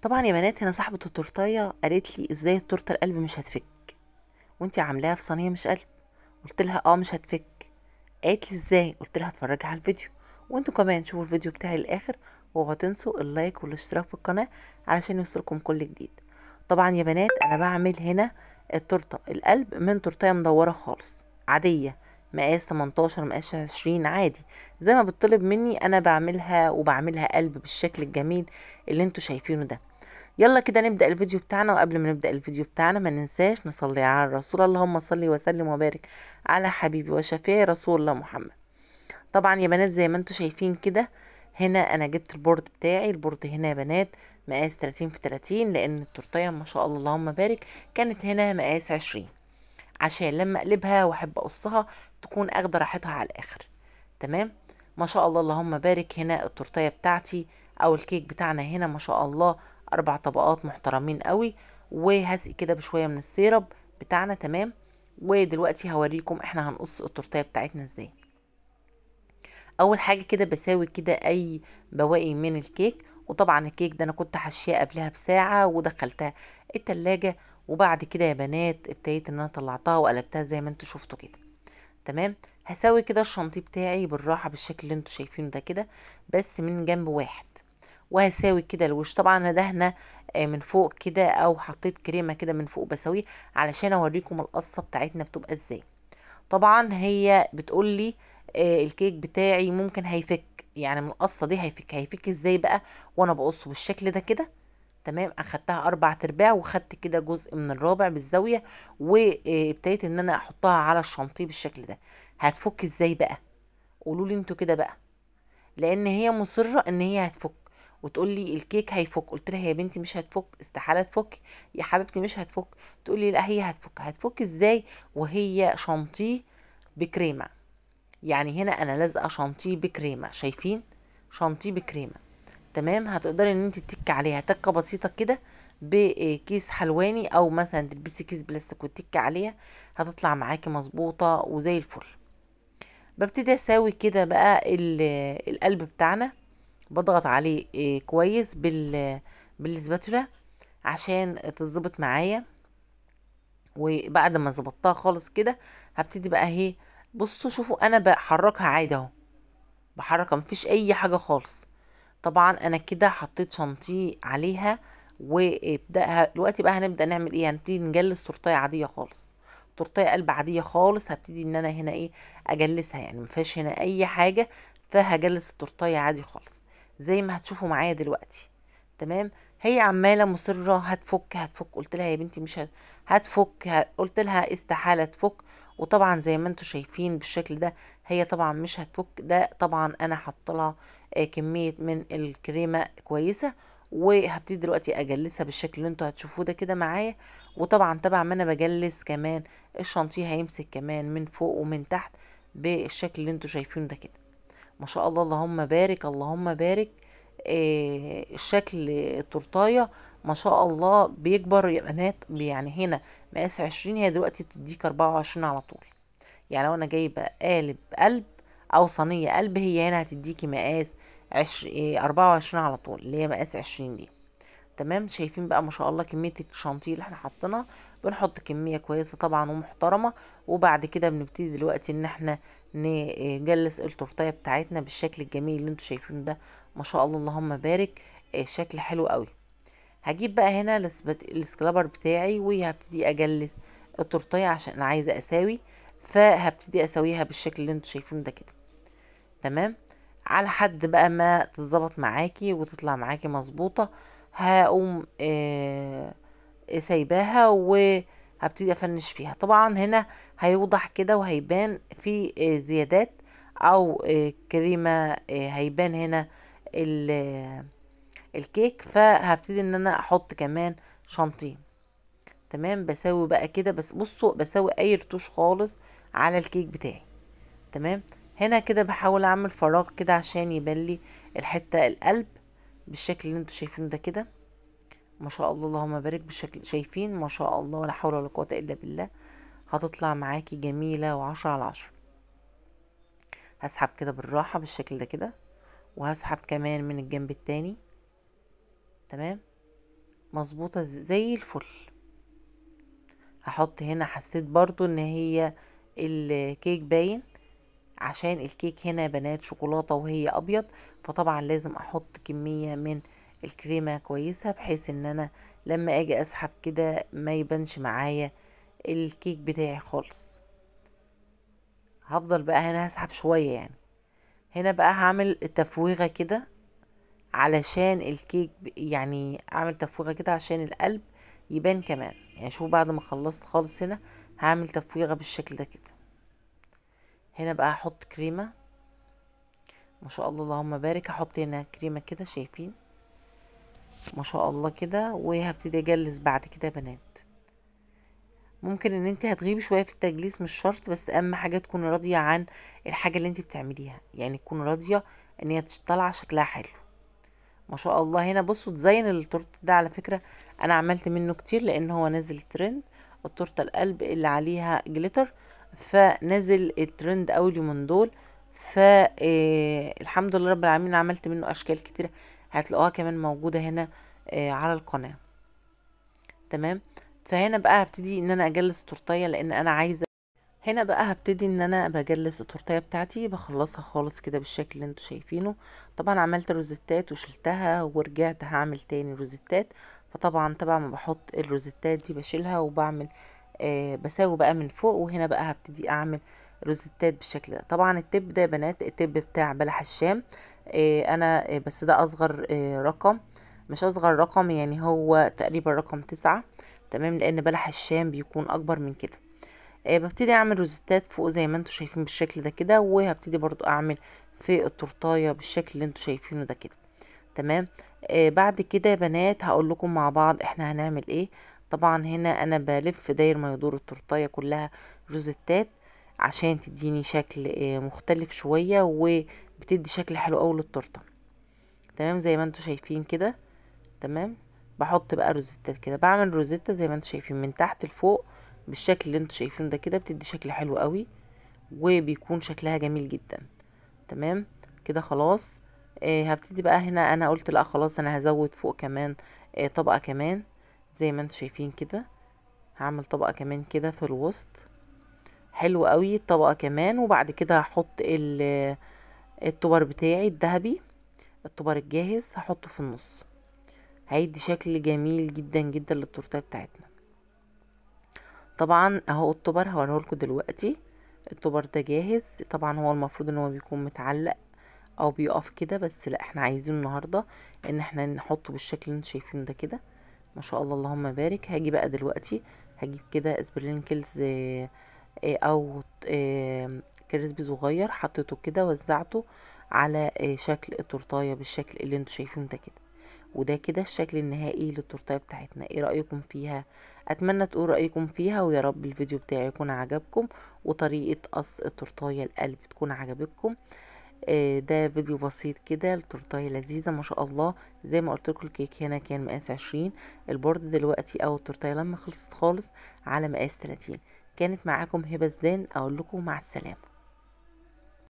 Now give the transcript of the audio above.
طبعا يا بنات، هنا صاحبة التورتايه قالت لي ازاي التورته القلب مش هتفك وانتي عاملاها في صينيه مش قلب. قلت لها اه مش هتفك. قالت لي ازاي؟ قلت لها اتفرجي على الفيديو، وانتوا كمان شوفوا الفيديو بتاعي للاخر، وما تنسوا اللايك والاشتراك في القناه علشان يوصلكم كل جديد. طبعا يا بنات، انا بعمل هنا التورته القلب من تورتايه مدوره خالص عاديه، مقاس 18 مقاس 20 عادي زي ما بتطلب مني. انا بعملها وبعملها قلب بالشكل الجميل اللي انتوا شايفينه ده. يلا كده نبدأ الفيديو بتاعنا. وقبل ما نبدأ الفيديو بتاعنا ما ننساش نصلي على الرسول، اللهم صل وسلم وبارك على حبيبي وشفيعي رسول الله محمد. طبعا يا بنات زي ما انتوا شايفين كده، هنا انا جبت البورد بتاعي. البورد هنا يا بنات مقاس 30 في 30، لان التورتيه ما شاء الله اللهم بارك كانت هنا مقاس 20، عشان لما اقلبها واحب اقصها تكون اخده راحتها على الاخر. تمام. ما شاء الله اللهم بارك. هنا التورتيه بتاعتي او الكيك بتاعنا هنا ما شاء الله 4 طبقات محترمين قوي. وهسقي كده بشويه من السيرب بتاعنا. تمام. ودلوقتي هوريكم احنا هنقص التورتيه بتاعتنا ازاي. اول حاجه كده بساوي كده اي بواقي من الكيك. وطبعا الكيك ده انا كنت حاشياه قبلها بساعه ودخلتها التلاجة. وبعد كده يا بنات ابتديت ان انا طلعتها وقلبتها زي ما انتوا شفتوا كده. تمام. هسوي كده الشانتيه بتاعي بالراحه بالشكل اللي انتوا شايفينه ده كده، بس من جنب واحد. وهساوي كده الوش. طبعا انا دهنه من فوق كده، او حطيت كريمه كده من فوق بسويه علشان اوريكم القصه بتاعتنا بتبقى ازاي. طبعا هي بتقول لي الكيك بتاعي ممكن هيفك، يعني من القصه دي هيفك ازاي بقى؟ وانا بقصه بالشكل ده كده. تمام. اخدتها 4/4 وخدت كده جزء من الرابع بالزاويه، وابتديت ان انا احطها على الشانتيه بالشكل ده. هتفك ازاي بقى؟ قولوا لي انتوا كده بقى، لان هي مصره ان هي هتفك. وتقول لي الكيك هيفك. قلت لها يا بنتي مش هتفك، استحاله تفك يا حبيبتي، مش هتفك. تقول لي لا هي هتفك. هتفك ازاي وهي شانتيه بكريمه؟ يعني هنا انا لازقه شانتيه بكريمه، شايفين؟ شانتيه بكريمه. تمام. هتقدري ان انت تتكي عليها تكه بسيطه كده بكيس حلواني، او مثلا تلبسي كيس بلاستيك وتتكي عليها، هتطلع معاكي مظبوطه وزي الفل. ببتدي اساوي كده بقى القلب بتاعنا. بضغط عليه كويس بالسباتولا عشان تظبط معايا. وبعد ما ظبطتها خالص كده هبتدي بقى اهي. بصوا شوفوا انا بحركها عادي اهو، بحركها مفيش اي حاجه خالص. طبعا انا كده حطيت شانتيه عليها. وابدأ دلوقتي بقى هنبدأ نعمل ايه؟ هنبتدي نجلس تورتيه عاديه خالص، تورتيه قلب عاديه خالص. هبتدي ان انا هنا ايه؟ اجلسها، يعني مفيهاش هنا اي حاجه، فهجلس التورتيه عادي خالص زي ما هتشوفوا معايا دلوقتي. تمام. هي عماله مصره هتفك هتفك. قلت لها يا بنتي مش هتفك. قلت لها استحاله تفك. وطبعا زي ما انتوا شايفين بالشكل ده، هي طبعا مش هتفك. ده طبعا انا حاطه لها كميه من الكريمه كويسه. وهبتدي دلوقتي اجلسها بالشكل اللي انتوا هتشوفوه ده كده معايا. وطبعا تبع ما انا بجلس كمان الشانتيه هيمسك كمان من فوق ومن تحت بالشكل اللي انتوا شايفينه ده كده. ما شاء الله اللهم بارك اللهم بارك. الشكل التورتايه ما شاء الله بيكبر يا بنات. يعني هنا مقاس 20، هي دلوقتي تديك 24 على طول. يعني لو انا جايبه قالب قلب او صينيه قلب، هي هنا هتديكي مقاس 24 على طول، اللي هي مقاس 20 دي. تمام. شايفين بقى ما شاء الله كميه الشانتيه اللي احنا حاطينها؟ بنحط كميه كويسه طبعا ومحترمه. وبعد كده بنبتدي دلوقتي ان احنا نجلس التورتيه بتاعتنا بالشكل الجميل اللي انتوا شايفينه ده. ما شاء الله اللهم بارك. الشكل حلو قوي. هجيب بقى هنا السكرابر بتاعي وهبتدي اجلس التورتيه عشان انا عايزه اساوي. فهبتدي اسويها بالشكل اللي انتوا شايفينه ده كده. تمام. على حد بقى ما تتظبط معاكي وتطلع معاكي مظبوطه، هقوم سايباها وهبتدي افنش فيها. طبعا هنا هيوضح كده وهيبان في زيادات او كريمه. هيبان هنا الكيك. فهبتدي ان انا احط كمان شانتيه. تمام. بسوي بقى كده، بس بصوا بسوي اي رتوش خالص على الكيك بتاعي. تمام. هنا كده بحاول اعمل فراغ كده عشان يبان لي الحته القلب بالشكل اللي انتوا شايفينه ده كده. ما شاء الله اللهم بارك. بالشكل شايفين ما شاء الله ولا حول ولا قوه الا بالله. هتطلع معاكي جميله وعشرة على عشرة. هسحب كده بالراحه بالشكل ده كده، وهسحب كمان من الجنب التاني. تمام. مظبوطة زي الفل. هحط هنا، حسيت برضو ان هي الكيك باين، عشان الكيك هنا يا بنات شوكولاتة وهي ابيض، فطبعا لازم احط كمية من الكريمة كويسة، بحيث ان انا لما اجي اسحب كده ما يبانش معايا الكيك بتاعي خالص. هفضل بقى هنا هسحب شوية يعني. هنا بقى هعمل تفويغة كده علشان الكيك يعني اعمل تفويغة كده عشان القلب يبان كمان. يعني شوف بعد ما خلصت خالص هنا هعمل تفويغة بالشكل ده كده. هنا بقى هحط كريمة، ما شاء الله اللهم بارك. هحط هنا كريمة كده، شايفين ما شاء الله كده. وهبتدي اجلس بعد كده يا بنات. ممكن ان انت هتغيبي شوية في التجليس، مش شرط، بس اهم حاجة تكوني راضية عن الحاجة اللي انت بتعمليها، يعني تكوني راضية ان هي طالعة شكلها حلو. ما شاء الله. هنا بصوا ديزاين التورت ده على فكرة انا عملت منه كتير، لان هو نازل ترند. التورته القلب اللي عليها جليتر، فنزل الترند اوي اليومين دول. الحمد لله رب العالمين، عملت منه اشكال كتيرة، هتلاقوها كمان موجودة هنا على القناة. تمام. فهنا بقى هبتدي ان انا اجلس التورتيه، لان انا عايزه. هنا بقى هبتدي ان انا بجلس التورتيه بتاعتي، بخلصها خالص كده بالشكل اللي انتوا شايفينه. طبعا عملت روزيتات وشلتها ورجعت هعمل تاني روزيتات. فطبعا ما بحط الروزيتات دي بشيلها وبعمل بساوي بقى من فوق. وهنا بقى هبتدي اعمل روزيتات بالشكل ده. طبعا التب ده يا بنات التب بتاع بلح الشام. انا بس ده اصغر رقم، مش اصغر رقم يعني، هو تقريبا رقم 9. تمام، لان بلح الشام بيكون اكبر من كده. ببتدي اعمل روزيتات فوق زي ما انتوا شايفين بالشكل ده كده. وهبتدي برضو اعمل في التورتايه بالشكل اللي انتوا شايفينه ده كده. تمام. بعد كده يا بنات هقول لكم مع بعض احنا هنعمل ايه. طبعا هنا انا بلف داير ما يدور التورتايه كلها روزيتات، عشان تديني شكل مختلف شويه، وبتدي شكل حلو قوي للتورته. تمام زي ما انتوا شايفين كده. تمام. بحط بقى روزيتات كده، بعمل روزيتا زي ما انتوا شايفين من تحت لفوق بالشكل اللي انتوا شايفينه ده كده، بتدي شكل حلو قوي وبيكون شكلها جميل جدا. تمام كده خلاص. هبتدي بقى هنا، انا قلت لا خلاص انا هزود فوق كمان طبقة كمان زي ما انتوا شايفين كده. هعمل طبقة كمان كده في الوسط، حلو قوي طبقة كمان. وبعد كده هحط الطبر بتاعي الذهبي، الطبر الجاهز هحطه في النص، هيدي شكل جميل جدا جدا للتورتيه بتاعتنا. طبعا اهو الطبر هوريهولكوا دلوقتي. الطبر ده جاهز. طبعا هو المفروض ان هو بيكون متعلق او بيقف كده، بس لا احنا عايزينه النهارده ان احنا نحطه بالشكل اللي انتوا شايفينه ده كده. ما شاء الله اللهم بارك. هاجي بقى دلوقتي هجيب كده سبرينكلز او كريسبي صغير، حطيته كده وزعته على شكل التورتايه بالشكل اللي انتوا شايفينه ده كده. وده كده الشكل النهائي للتورتيه بتاعتنا. ايه رأيكم فيها؟ اتمنى تقولوا رأيكم فيها، ويا رب الفيديو بتاعي يكون عجبكم، وطريقة قص التورتيه القلب تكون عجبتكم. ده فيديو بسيط كده لتورتيه لذيذة ما شاء الله. زي ما قلت لكم الكيك هنا كان مقاس 20، البورد دلوقتي او التورتيه لما خلصت خالص على مقاس 30. كانت معاكم هبة زدان، اقول لكم مع السلامة.